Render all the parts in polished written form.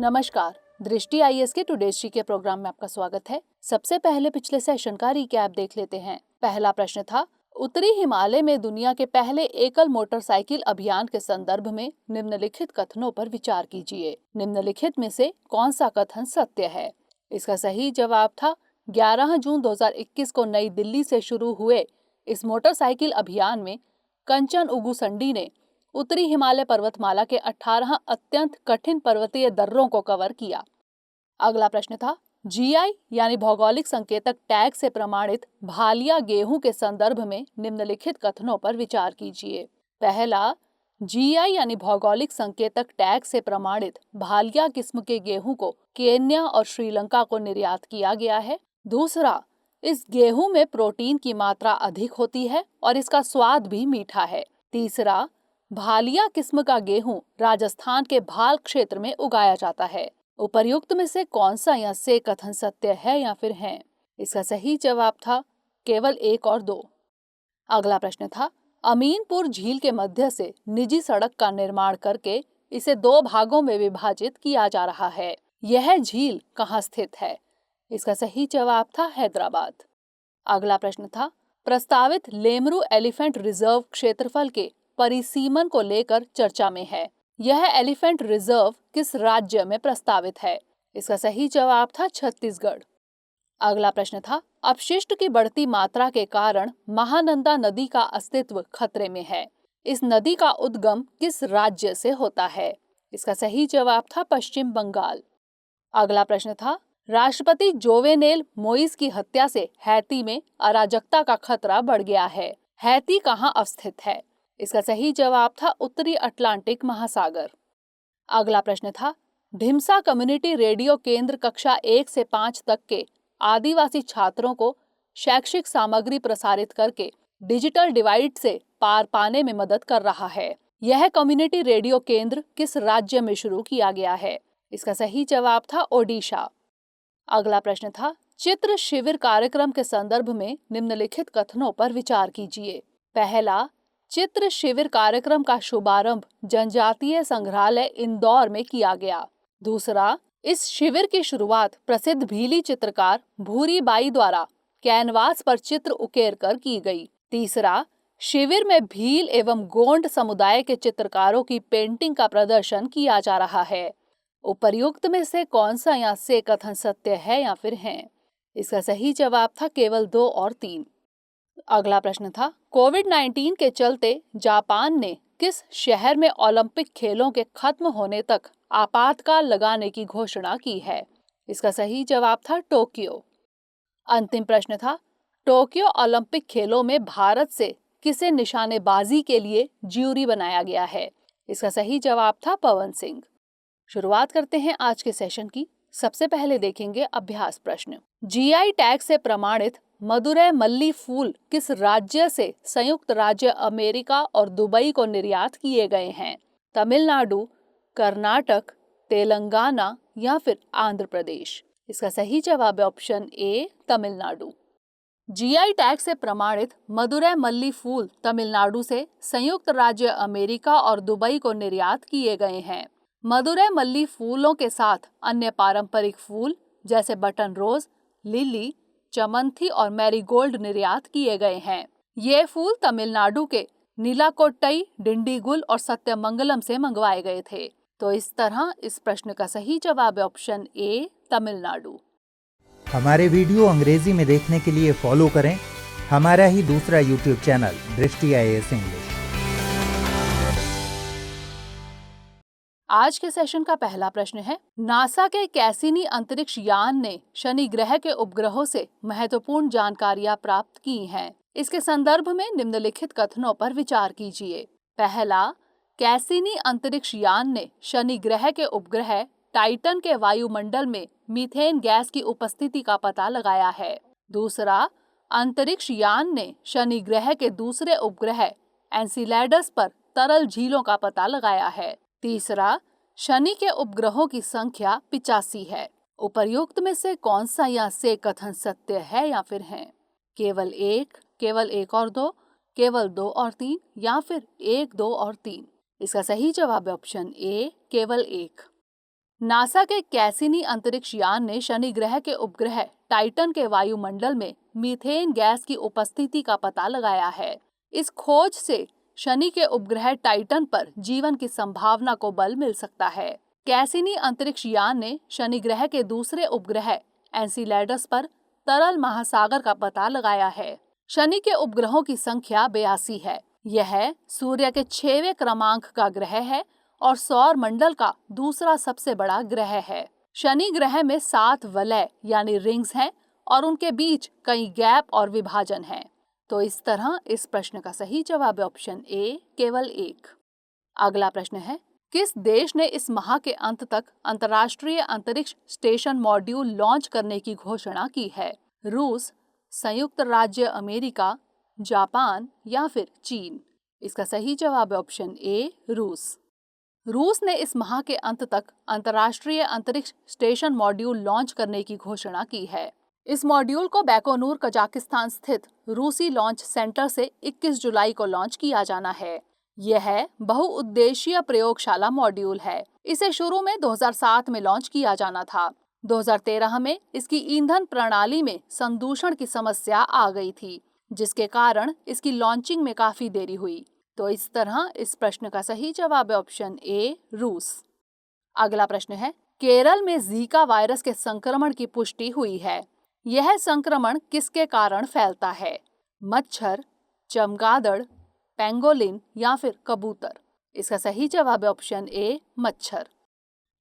नमस्कार, दृष्टि आईएएस के टुडेज जी के प्रोग्राम में आपका स्वागत है। सबसे पहले पिछले सेशन का रिकैप देख लेते हैं। पहला प्रश्न था, उत्तरी हिमालय में दुनिया के पहले एकल मोटरसाइकिल अभियान के संदर्भ में निम्नलिखित कथनों पर विचार कीजिए। निम्नलिखित में से कौन सा कथन सत्य है? इसका सही जवाब था 11 जून 2021 को नई दिल्ली से शुरू हुए इस मोटरसाइकिल अभियान में कंचन उगुसंडी ने उत्तरी हिमालय पर्वतमाला के 18 अत्यंत कठिन पर्वतीय दर्रों को कवर किया। अगला प्रश्न था, जीआई यानी भौगोलिक संकेतक टैग से प्रमाणित भालिया गेहूं के संदर्भ में निम्नलिखित कथनों पर विचार कीजिए। पहला, जीआई यानी भौगोलिक संकेतक टैग से प्रमाणित भालिया किस्म के गेहूं को केन्या और श्रीलंका को निर्यात किया गया है। दूसरा, इस गेहूं में प्रोटीन की मात्रा अधिक होती है और इसका स्वाद भी मीठा है। तीसरा, भालिया किस्म का गेहूं राजस्थान के भाल क्षेत्र में उगाया जाता है। उपर्युक्त में से कौन सा या से कथन सत्य है या फिर है? इसका सही जवाब था केवल 1 और 2। अगला प्रश्न था, अमीनपुर झील के मध्य से निजी सड़क का निर्माण करके इसे 2 भागों में विभाजित किया जा रहा है। यह झील कहाँ स्थित है? इसका सही जवाब था हैदराबाद। अगला प्रश्न था, प्रस्तावित लेमरू एलिफेंट रिजर्व क्षेत्रफल के परिसीमन को लेकर चर्चा में है। यह एलिफेंट रिजर्व किस राज्य में प्रस्तावित है? इसका सही जवाब था छत्तीसगढ़। अगला प्रश्न था, अपशिष्ट की बढ़ती मात्रा के कारण महानंदा नदी का अस्तित्व खतरे में है। इस नदी का उद्गम किस राज्य से होता है? इसका सही जवाब था पश्चिम बंगाल। अगला प्रश्न था, राष्ट्रपति जोवेनेल मोइस की हत्या से हैती में अराजकता का खतरा बढ़ गया है। हैती कहाँ अवस्थित है? इसका सही जवाब था उत्तरी अटलांटिक महासागर। अगला प्रश्न था, ढिमसा कम्युनिटी रेडियो केंद्र कक्षा 1 से 5 तक के आदिवासी छात्रों को शैक्षिक सामग्री प्रसारित करके डिजिटल डिवाइड से पार पाने में मदद कर रहा है। यह कम्युनिटी रेडियो केंद्र किस राज्य में शुरू किया गया है? इसका सही जवाब था ओडिशा। अगला प्रश्न था, चित्र शिविर कार्यक्रम के संदर्भ में निम्नलिखित कथनों पर विचार कीजिए। पहला, चित्र शिविर कार्यक्रम का शुभारंभ जनजातीय संग्रहालय इंदौर में किया गया। दूसरा, इस शिविर की शुरुआत प्रसिद्ध भीली चित्रकार भूरी बाई द्वारा कैनवास पर चित्र उकेर कर की गई। तीसरा, शिविर में भील एवं गोंड समुदाय के चित्रकारों की पेंटिंग का प्रदर्शन किया जा रहा है। उपर्युक्त में से कौन सा या से कथन सत्य है या फिर है? इसका सही जवाब था केवल 2 और 3। अगला प्रश्न था, कोविड-19 के चलते जापान ने किस शहर में ओलंपिक खेलों के खत्म होने तक आपातकाल लगाने की घोषणा की है? इसका सही जवाब था टोक्यो। अंतिम प्रश्न था, टोक्यो ओलंपिक खेलों में भारत से किसे निशानेबाजी के लिए ज्यूरी बनाया गया है? इसका सही जवाब था पवन सिंह। शुरुआत करते हैं आज के सेशन की। सबसे पहले देखेंगे अभ्यास प्रश्न। जीआई टैग से प्रमाणित मदुरै मल्ली फूल किस राज्य से संयुक्त राज्य अमेरिका और दुबई को निर्यात किए गए हैं? तमिलनाडु, कर्नाटक, तेलंगाना या फिर आंध्र प्रदेश? इसका सही जवाब है option A, Tamil Nadu. GI tag से प्रमाणित मदुरै मल्ली फूल तमिलनाडु से संयुक्त राज्य अमेरिका और दुबई को निर्यात किए गए हैं। मदुरै मल्ली फूलों के साथ अन्य पारंपरिक फूल जैसे बटन रोज, लिली, चमंथी और मैरीगोल्ड निर्यात किए गए हैं। ये फूल तमिलनाडु के नीलाकोट्टई, डिंडीगुल और सत्यमंगलम से मंगवाए गए थे। तो इस तरह इस प्रश्न का सही जवाब है ऑप्शन ए, तमिलनाडु। हमारे वीडियो अंग्रेजी में देखने के लिए फॉलो करें हमारा ही दूसरा यूट्यूब चैनल दृष्टि आईएएस इंग्लिश। आज के सेशन का पहला प्रश्न है, नासा के कैसिनी अंतरिक्ष यान ने शनि ग्रह के उपग्रहों से महत्वपूर्ण जानकारियां प्राप्त की हैं। इसके संदर्भ में निम्नलिखित कथनों पर विचार कीजिए। पहला, कैसिनी अंतरिक्ष यान ने शनि ग्रह के उपग्रह टाइटन के वायुमंडल में मीथेन गैस की उपस्थिति का पता लगाया है। दूसरा, अंतरिक्ष यान ने शनि ग्रह के दूसरे उपग्रह एनसीलैडस पर तरल झीलों का पता लगाया है। तीसरा, शनि के उपग्रहों की संख्या 85 है। उपर्युक्त में से कौन सा या से कथन सत्य है या फिर है? केवल 1, केवल 1 और 2, केवल 2 और 3 या फिर 1, 2 और 3? इसका सही जवाब है ऑप्शन ए, केवल 1। नासा के कैसिनी अंतरिक्ष यान ने शनि ग्रह के उपग्रह टाइटन के वायुमंडल में मीथेन गैस की उपस्थिति का पता लगाया है। इस खोज से शनि के उपग्रह टाइटन पर जीवन की संभावना को बल मिल सकता है। कैसिनी अंतरिक्ष यान ने शनि ग्रह के दूसरे उपग्रह एनसीलैडस पर तरल महासागर का पता लगाया है। शनि के उपग्रहों की संख्या 82 है। यह सूर्य के 6वें क्रमांक का ग्रह है और सौर मंडल का दूसरा सबसे बड़ा ग्रह है। शनि ग्रह में 7 वलय यानी रिंग्स हैं और उनके बीच कई गैप और विभाजन हैं। तो इस तरह इस प्रश्न का सही जवाब है ऑप्शन ए, केवल 1। अगला प्रश्न है, किस देश ने इस माह के अंत तक अंतर्राष्ट्रीय अंतरिक्ष स्टेशन मॉड्यूल लॉन्च करने की घोषणा की है? रूस, संयुक्त राज्य अमेरिका, जापान या फिर चीन? इसका सही जवाब है ऑप्शन ए, रूस। रूस ने इस माह के अंत तक अंतर्राष्ट्रीय अंतरिक्ष स्टेशन मॉड्यूल लॉन्च करने की घोषणा की है। इस मॉड्यूल को बैकोनूर, कजाकिस्तान स्थित रूसी लॉन्च सेंटर से 21 जुलाई को लॉन्च किया जाना है। यह बहुउद्देशीय प्रयोगशाला मॉड्यूल है। इसे शुरू में 2007 में लॉन्च किया जाना था। 2013 में इसकी ईंधन प्रणाली में संदूषण की समस्या आ गई थी, जिसके कारण इसकी लॉन्चिंग में काफी देरी हुई। तो इस तरह इस प्रश्न का सही जवाब है ऑप्शन ए, रूस। अगला प्रश्न है, केरल में जीका वायरस के संक्रमण की पुष्टि हुई है। यह संक्रमण किसके कारण फैलता है? मच्छर, चमगादड़, पेंगोलिन या फिर कबूतर? इसका सही जवाब है ऑप्शन ए, मच्छर।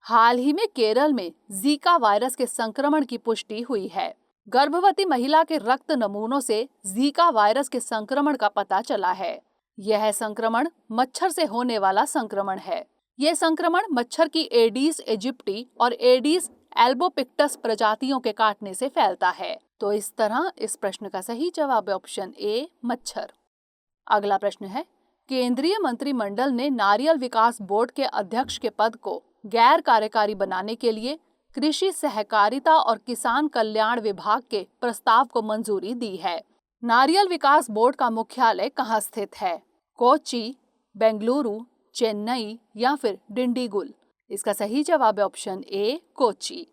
हाल ही में केरल में जीका वायरस के संक्रमण की पुष्टि हुई है। गर्भवती महिला के रक्त नमूनों से जीका वायरस के संक्रमण का पता चला है। यह संक्रमण मच्छर से होने वाला संक्रमण है। यह संक्रमण मच्छर की एडीज इजिप्टी और एडीज एल्बोपिक्टस प्रजातियों के काटने से फैलता है। तो इस तरह इस प्रश्न का सही जवाब है ऑप्शन ए, मच्छर। अगला प्रश्न है, केंद्रीय मंत्रिमंडल ने नारियल विकास बोर्ड के अध्यक्ष के पद को गैर कार्यकारी बनाने के लिए कृषि सहकारिता और किसान कल्याण विभाग के प्रस्ताव को मंजूरी दी है। नारियल विकास बोर्ड का मुख्यालय कहाँ स्थित है? कोच्चि, बेंगलुरु, चेन्नई या फिर डिंडीगुल? इसका सही जवाब है ऑप्शन ए, कोच्चि।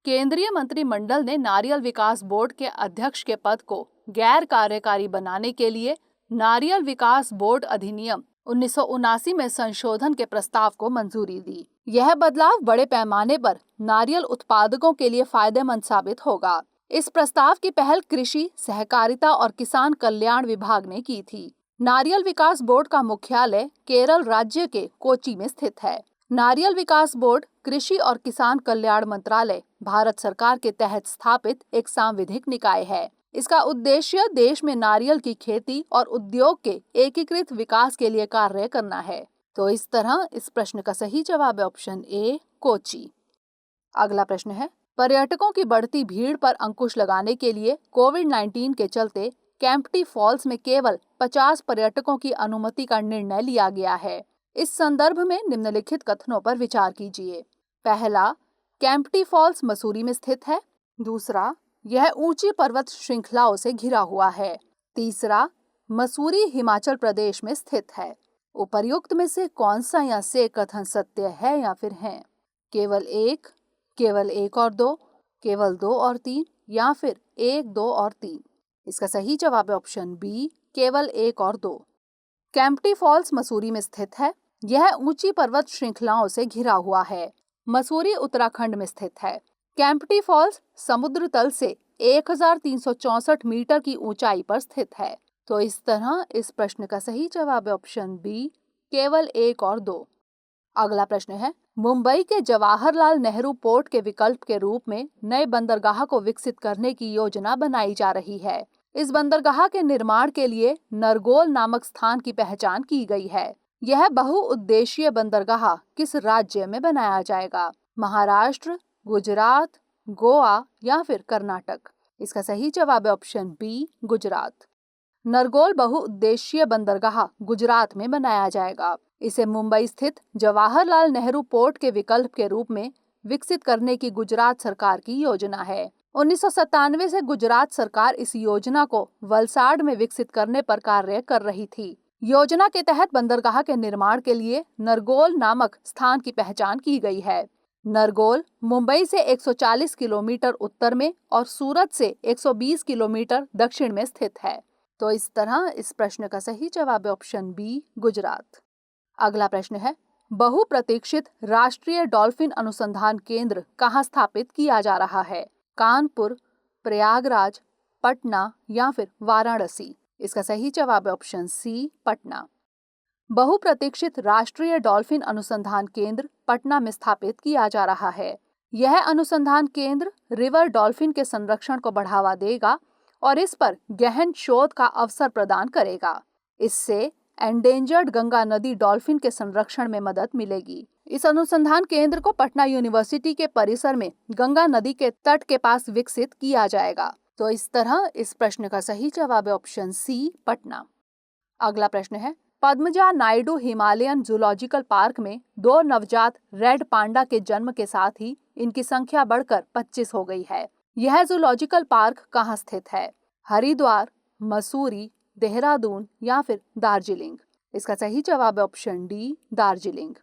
केंद्रीय मंत्रिमंडल ने नारियल विकास बोर्ड के अध्यक्ष के पद को गैर कार्यकारी बनाने के लिए नारियल विकास बोर्ड अधिनियम 1979 में संशोधन के प्रस्ताव को मंजूरी दी। यह बदलाव बड़े पैमाने पर नारियल उत्पादकों के लिए फायदेमंद साबित होगा। इस प्रस्ताव की पहल कृषि, सहकारिता और किसान कल्याण विभाग ने की थी। नारियल विकास बोर्ड का मुख्यालय केरल राज्य के कोच्चि में स्थित है। नारियल विकास बोर्ड कृषि और किसान कल्याण मंत्रालय, भारत सरकार के तहत स्थापित एक सांविधिक निकाय है। इसका उद्देश्य देश में नारियल की खेती और उद्योग के एकीकृत विकास के लिए कार्य करना है। तो इस तरह इस प्रश्न का सही जवाब है ऑप्शन ए, कोच्चि। अगला प्रश्न है, पर्यटकों की बढ़ती भीड़ पर अंकुश लगाने के लिए कोविड-19 के चलते केम्प्टी फॉल्स में केवल 50 पर्यटकों की अनुमति का निर्णय लिया गया है। इस संदर्भ में निम्नलिखित कथनों पर विचार कीजिए। पहला, केम्प्टी फॉल्स मसूरी में स्थित है। दूसरा, यह ऊंची पर्वत श्रृंखलाओं से घिरा हुआ है। तीसरा, मसूरी हिमाचल प्रदेश में स्थित है। उपर्युक्त में से कौन सा या से कथन सत्य है या फिर है? केवल एक, केवल 1 और 2, केवल 2 और 3 या फिर 1, 2 और 3? इसका सही जवाब है ऑप्शन बी, केवल 1 और 2। केम्प्टी फॉल्स मसूरी में स्थित है। यह ऊंची पर्वत श्रृंखलाओं से घिरा हुआ है। मसूरी उत्तराखंड में स्थित है। केम्प्टी फॉल्स समुद्र तल से 1364 मीटर की ऊंचाई पर स्थित है। तो इस तरह इस प्रश्न का सही जवाब है ऑप्शन बी, केवल 1 और 2। अगला प्रश्न है, मुंबई के जवाहरलाल नेहरू पोर्ट के विकल्प के रूप में नए बंदरगाह को विकसित करने की योजना बनाई जा रही है। इस बंदरगाह के निर्माण के लिए नरगोल नामक स्थान की पहचान की गई है। यह बहुउद्देशीय बंदरगाह किस राज्य में बनाया जाएगा? महाराष्ट्र, गुजरात, गोवा या फिर कर्नाटक? इसका सही जवाब है ऑप्शन बी, गुजरात। नरगोल बहुउद्देशीय बंदरगाह गुजरात में बनाया जाएगा। इसे मुंबई स्थित जवाहरलाल नेहरू पोर्ट के विकल्प के रूप में विकसित करने की गुजरात सरकार की योजना है। 1997 से गुजरात सरकार इस योजना को वलसाड में विकसित करने पर कार्य कर रही थी। योजना के तहत बंदरगाह के निर्माण के लिए नरगोल नामक स्थान की पहचान की गई है। नरगोल मुंबई से 140 किलोमीटर उत्तर में और सूरत से 120 किलोमीटर दक्षिण में स्थित है। तो इस तरह इस प्रश्न का सही जवाब है ऑप्शन बी, गुजरात। अगला प्रश्न है, बहुप्रतीक्षित राष्ट्रीय डॉल्फिन अनुसंधान केंद्र कहाँ स्थापित किया जा रहा है? कानपुर, प्रयागराज, पटना या फिर वाराणसी? इसका सही जवाब है ऑप्शन सी, पटना। बहुप्रतीक्षित राष्ट्रीय डॉल्फिन अनुसंधान केंद्र पटना में स्थापित किया जा रहा है। यह अनुसंधान केंद्र रिवर डॉल्फिन के संरक्षण को बढ़ावा देगा और इस पर गहन शोध का अवसर प्रदान करेगा। इससे एंडेंजर्ड गंगा नदी डॉल्फिन के संरक्षण में मदद मिलेगी। इस अनुसंधान केंद्र को पटना यूनिवर्सिटी के परिसर में गंगा नदी के तट के पास विकसित किया जाएगा। तो इस तरह इस प्रश्न का सही जवाब है ऑप्शन सी, पटना। अगला प्रश्न है, Padmaja Naidu Himalayan zoological park में 2 नवजात रेड पांडा के जन्म के साथ ही इनकी संख्या बढ़कर 25 हो गई है। यह जूलॉजिकल पार्क कहाँ स्थित है? हरिद्वार, मसूरी, देहरादून या फिर दार्जिलिंग? इसका सही जवाब है option D, Darjeeling.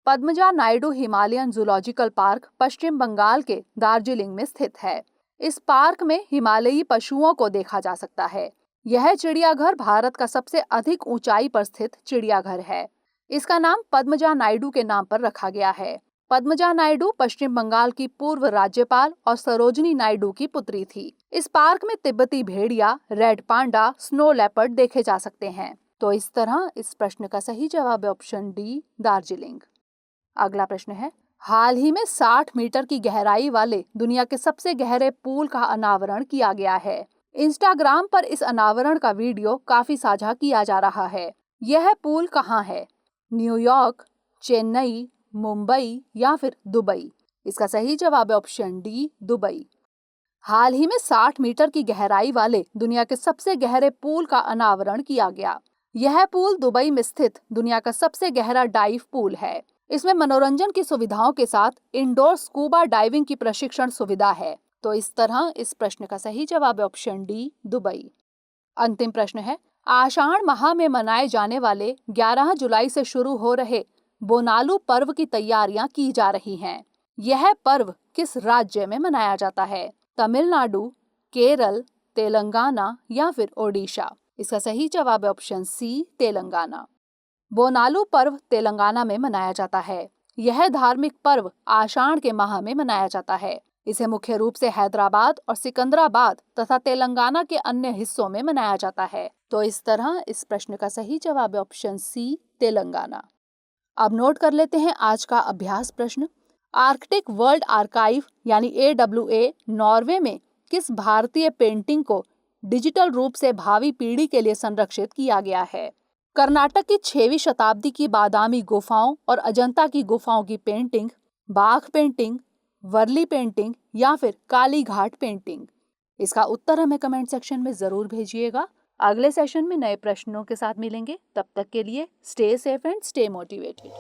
Padmaja Naidu Himalayan zoological park Paschim Bangal के दार्जिलिंग में स्थित है। इस पार्क में हिमालयी पशुओं को देखा जा सकता है। यह चिड़ियाघर भारत का सबसे अधिक ऊंचाई पर स्थित चिड़ियाघर है। इसका नाम पद्मजा नायडू के नाम पर रखा गया है। पद्मजा नायडू पश्चिम बंगाल की पूर्व राज्यपाल और सरोजनी नायडू की पुत्री थी। इस पार्क में तिब्बती भेड़िया, रेड पांडा, स्नो लेपर्ड देखे जा सकते हैं। तो इस तरह इस प्रश्न का सही जवाब है ऑप्शन डी, दार्जिलिंग। अगला प्रश्न है, हाल ही में 60 मीटर की गहराई वाले दुनिया के सबसे गहरे पूल का अनावरण किया गया है। इंस्टाग्राम पर इस अनावरण का वीडियो काफी साझा किया जा रहा है। यह पूल कहाँ है? न्यूयॉर्क, चेन्नई, मुंबई या फिर दुबई? इसका सही जवाब है ऑप्शन डी, दुबई। हाल ही में 60 मीटर की गहराई वाले दुनिया के सबसे गहरे पूल का अनावरण किया गया। यह पूल दुबई में स्थित दुनिया का सबसे गहरा डाइव पूल है। इसमें मनोरंजन की सुविधाओं के साथ इंडोर स्कूबा डाइविंग की प्रशिक्षण सुविधा है। तो इस तरह इस प्रश्न का सही जवाब है ऑप्शन डी, दुबई। अंतिम प्रश्न है, आषाढ़ माह में मनाए जाने वाले 11 जुलाई से शुरू हो रहे बोनालू पर्व की तैयारियां की जा रही हैं। यह पर्व किस राज्य में मनाया जाता है? तमिलनाडु, केरल, तेलंगाना या फिर ओडिशा? इसका सही जवाब है ऑप्शन सी, तेलंगाना। बोनालू पर्व तेलंगाना में मनाया जाता है। यह धार्मिक पर्व आषाढ़ के माह में मनाया जाता है। इसे मुख्य रूप से हैदराबाद और सिकंदराबाद तथा तेलंगाना के अन्य हिस्सों में मनाया जाता है। तो इस तरह इस प्रश्न का सही जवाब है ऑप्शन सी, तेलंगाना। अब नोट कर लेते हैं आज का अभ्यास प्रश्न। आर्कटिक वर्ल्ड आर्काइव यानी AWA नॉर्वे में किस भारतीय पेंटिंग को डिजिटल रूप से भावी पीढ़ी के लिए संरक्षित किया गया है? कर्नाटक की 6वीं शताब्दी की बादामी गुफाओं और अजंता की गुफाओं की पेंटिंग, बाघ पेंटिंग, वर्ली पेंटिंग या फिर काली घाट पेंटिंग? इसका उत्तर हमें कमेंट सेक्शन में जरूर भेजिएगा। अगले सेशन में नए प्रश्नों के साथ मिलेंगे। तब तक के लिए stay safe and stay motivated.